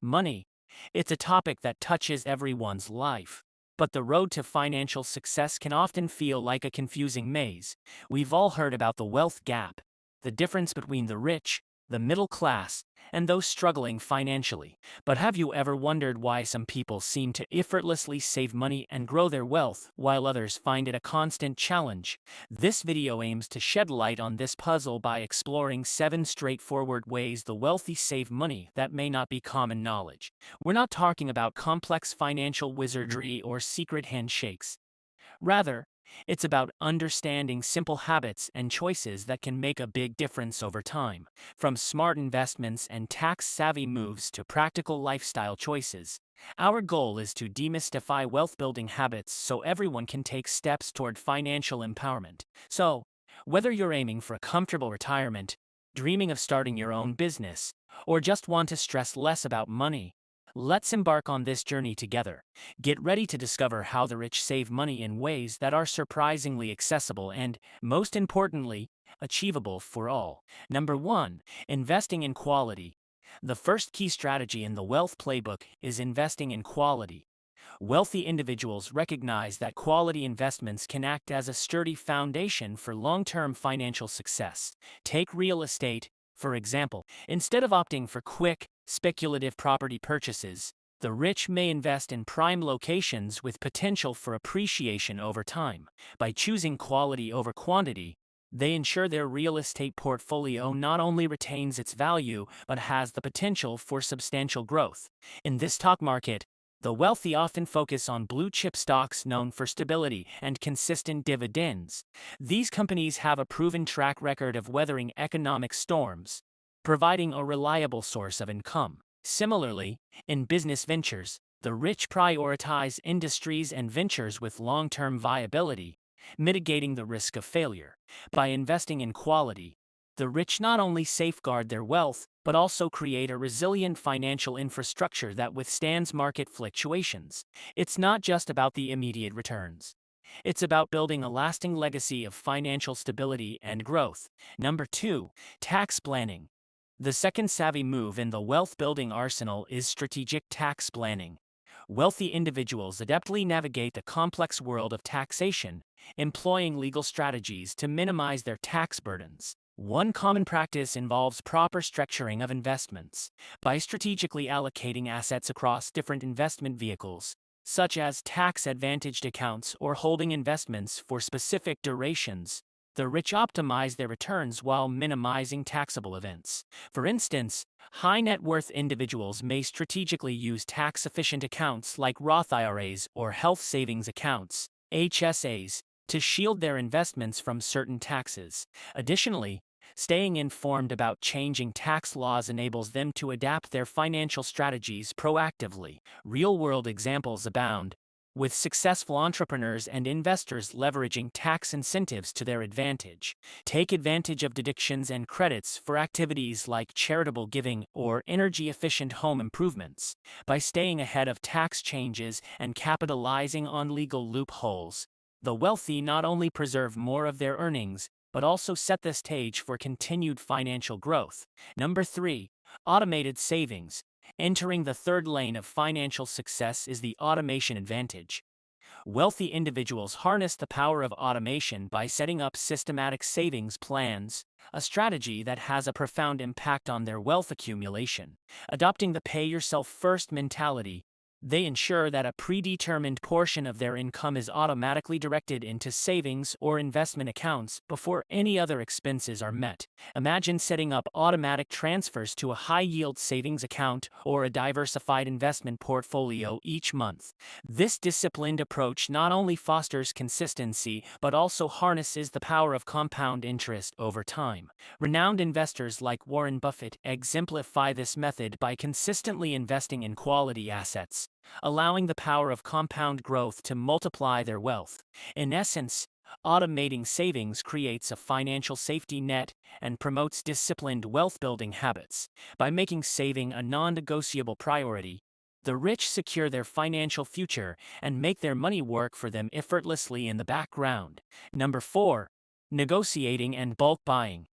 Money. It's a topic that touches everyone's life. But the road to financial success can often feel like a confusing maze. We've all heard about the wealth gap, the difference between the rich, the middle class, and those struggling financially. But have you ever wondered why some people seem to effortlessly save money and grow their wealth, while others find it a constant challenge? This video aims to shed light on this puzzle by exploring 7 straightforward ways the wealthy save money that may not be common knowledge. We're not talking about complex financial wizardry or secret handshakes. Rather, it's about understanding simple habits and choices that can make a big difference over time. From smart investments and tax-savvy moves to practical lifestyle choices, our goal is to demystify wealth-building habits so everyone can take steps toward financial empowerment. So, whether you're aiming for a comfortable retirement, dreaming of starting your own business, or just want to stress less about money, let's embark on this journey together. Get ready to discover how the rich save money in ways that are surprisingly accessible and, most importantly, achievable for all. Number 1. Investing in quality. The first key strategy in the wealth playbook is investing in quality. Wealthy individuals recognize that quality investments can act as a sturdy foundation for long-term financial success. Take real estate, for example. Instead of opting for quick, speculative property purchases, the rich may invest in prime locations with potential for appreciation over time. By choosing quality over quantity, they ensure their real estate portfolio not only retains its value but has the potential for substantial growth. In this stock market, the wealthy often focus on blue-chip stocks known for stability and consistent dividends. These companies have a proven track record of weathering economic storms, providing a reliable source of income. Similarly, in business ventures, the rich prioritize industries and ventures with long-term viability, mitigating the risk of failure. By investing in quality, the rich not only safeguard their wealth, but also create a resilient financial infrastructure that withstands market fluctuations. It's not just about the immediate returns. It's about building a lasting legacy of financial stability and growth. Number 2. Tax planning. The second savvy move in the wealth-building arsenal is strategic tax planning. Wealthy individuals adeptly navigate the complex world of taxation, employing legal strategies to minimize their tax burdens. One common practice involves proper structuring of investments. By strategically allocating assets across different investment vehicles, such as tax-advantaged accounts or holding investments for specific durations, the rich optimize their returns while minimizing taxable events. For instance, high net worth individuals may strategically use tax-efficient accounts like Roth IRAs or health savings accounts, HSAs, to shield their investments from certain taxes. Additionally, staying informed about changing tax laws enables them to adapt their financial strategies proactively. Real-world examples abound, with successful entrepreneurs and investors leveraging tax incentives to their advantage. Take advantage of deductions and credits for activities like charitable giving or energy-efficient home improvements. By staying ahead of tax changes and capitalizing on legal loopholes, the wealthy not only preserve more of their earnings, but also set the stage for continued financial growth. Number 3. Automated savings. Entering the third lane of financial success is the automation advantage. Wealthy individuals harness the power of automation by setting up systematic savings plans, a strategy that has a profound impact on their wealth accumulation. Adopting the pay-yourself-first mentality, they ensure that a predetermined portion of their income is automatically directed into savings or investment accounts before any other expenses are met. Imagine setting up automatic transfers to a high-yield savings account or a diversified investment portfolio each month. This disciplined approach not only fosters consistency but also harnesses the power of compound interest over time. Renowned investors like Warren Buffett exemplify this method by consistently investing in quality assets, allowing the power of compound growth to multiply their wealth. In essence, automating savings creates a financial safety net and promotes disciplined wealth-building habits. By making saving a non-negotiable priority, the rich secure their financial future and make their money work for them effortlessly in the background. Number 4. Negotiating and bulk buying.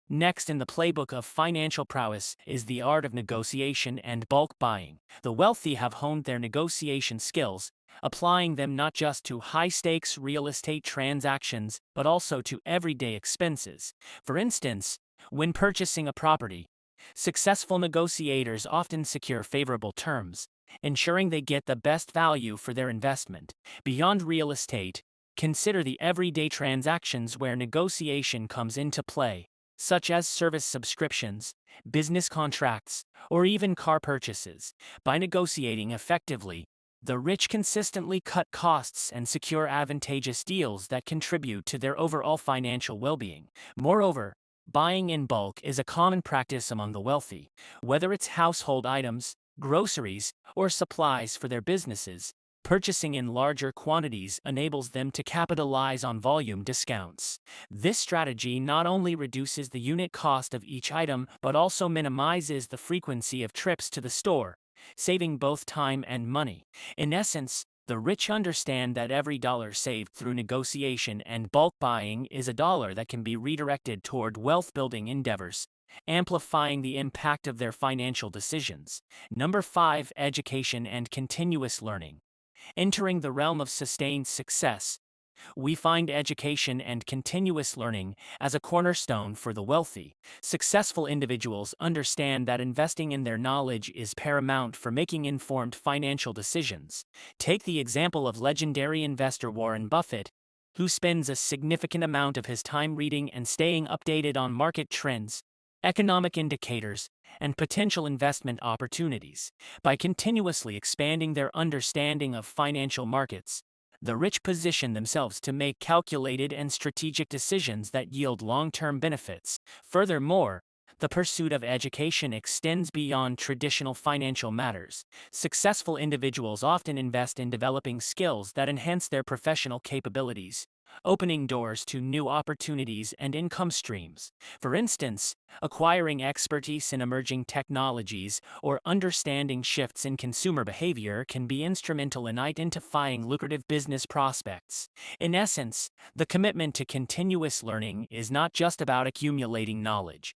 Next in the playbook of financial prowess is the art of negotiation and bulk buying. The wealthy have honed their negotiation skills, applying them not just to high-stakes real estate transactions but also to everyday expenses. For instance, when purchasing a property, successful negotiators often secure favorable terms, ensuring they get the best value for their investment. Beyond real estate, consider the everyday transactions where negotiation comes into play, such as service subscriptions, business contracts, or even car purchases. By negotiating effectively, the rich consistently cut costs and secure advantageous deals that contribute to their overall financial well-being. Moreover, buying in bulk is a common practice among the wealthy. Whether it's household items, groceries, or supplies for their businesses, purchasing in larger quantities enables them to capitalize on volume discounts. This strategy not only reduces the unit cost of each item but also minimizes the frequency of trips to the store, saving both time and money. In essence, the rich understand that every dollar saved through negotiation and bulk buying is a dollar that can be redirected toward wealth-building endeavors, amplifying the impact of their financial decisions. Number 5. Education and continuous learning. Entering the realm of sustained success, we find education and continuous learning as a cornerstone for the wealthy. Successful individuals understand that investing in their knowledge is paramount for making informed financial decisions. Take the example of legendary investor Warren Buffett, who spends a significant amount of his time reading and staying updated on market trends, economic indicators, and potential investment opportunities. By continuously expanding their understanding of financial markets, the rich position themselves to make calculated and strategic decisions that yield long-term benefits. Furthermore, the pursuit of education extends beyond traditional financial matters. Successful individuals often invest in developing skills that enhance their professional capabilities, opening doors to new opportunities and income streams. For instance, acquiring expertise in emerging technologies or understanding shifts in consumer behavior can be instrumental in identifying lucrative business prospects. In essence, the commitment to continuous learning is not just about accumulating knowledge.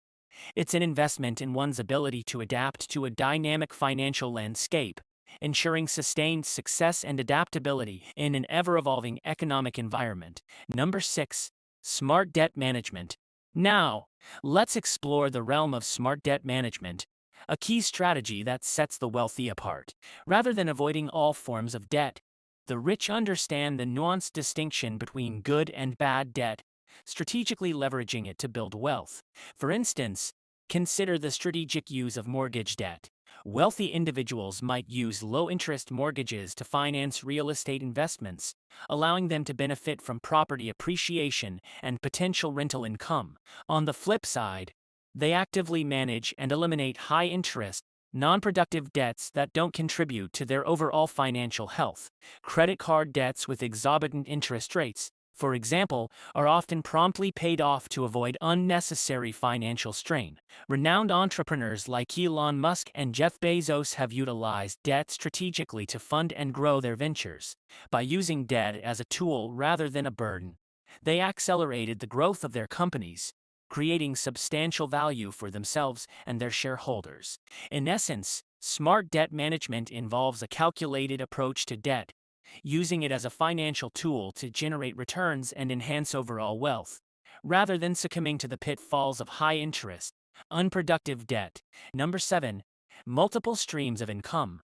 It's an investment in one's ability to adapt to a dynamic financial landscape, ensuring sustained success and adaptability in an ever-evolving economic environment. Number 6. Smart debt management. Now, let's explore the realm of smart debt management, a key strategy that sets the wealthy apart. Rather than avoiding all forms of debt, the rich understand the nuanced distinction between good and bad debt, strategically leveraging it to build wealth. For instance, consider the strategic use of mortgage debt. Wealthy individuals might use low-interest mortgages to finance real estate investments, allowing them to benefit from property appreciation and potential rental income. On the flip side, they actively manage and eliminate high-interest, non-productive debts that don't contribute to their overall financial health. Credit card debts with exorbitant interest rates, for example, are often promptly paid off to avoid unnecessary financial strain. Renowned entrepreneurs like Elon Musk and Jeff Bezos have utilized debt strategically to fund and grow their ventures. By using debt as a tool rather than a burden, they accelerated the growth of their companies, creating substantial value for themselves and their shareholders. In essence, smart debt management involves a calculated approach to debt, using it as a financial tool to generate returns and enhance overall wealth, rather than succumbing to the pitfalls of high interest, unproductive debt. Number 7. Multiple streams of income.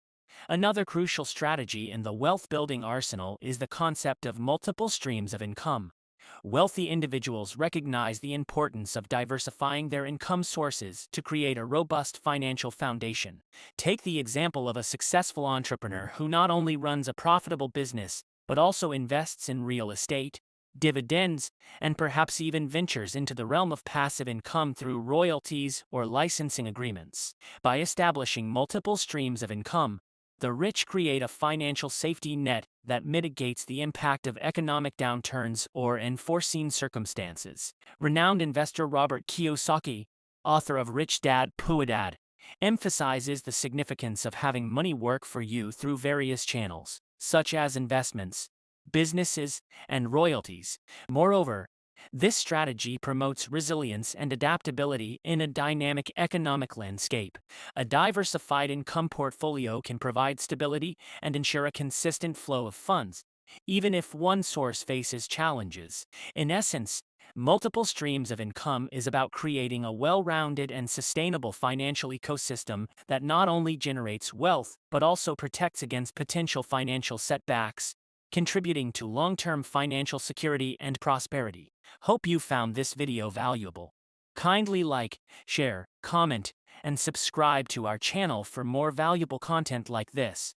Another crucial strategy in the wealth-building arsenal is the concept of multiple streams of income. Wealthy individuals recognize the importance of diversifying their income sources to create a robust financial foundation. Take the example of a successful entrepreneur who not only runs a profitable business, but also invests in real estate, dividends, and perhaps even ventures into the realm of passive income through royalties or licensing agreements. By establishing multiple streams of income, the rich create a financial safety net that mitigates the impact of economic downturns or unforeseen circumstances. Renowned investor Robert Kiyosaki, author of Rich Dad Poor Dad, emphasizes the significance of having money work for you through various channels, such as investments, businesses, and royalties. Moreover, This strategy promotes resilience and adaptability in a dynamic economic landscape. A diversified income portfolio can provide stability and ensure a consistent flow of funds, even if one source faces challenges. In essence, multiple streams of income is about creating a well-rounded and sustainable financial ecosystem that not only generates wealth but also protects against potential financial setbacks, contributing to long-term financial security and prosperity. Hope you found this video valuable. Kindly like, share, comment, and subscribe to our channel for more valuable content like this.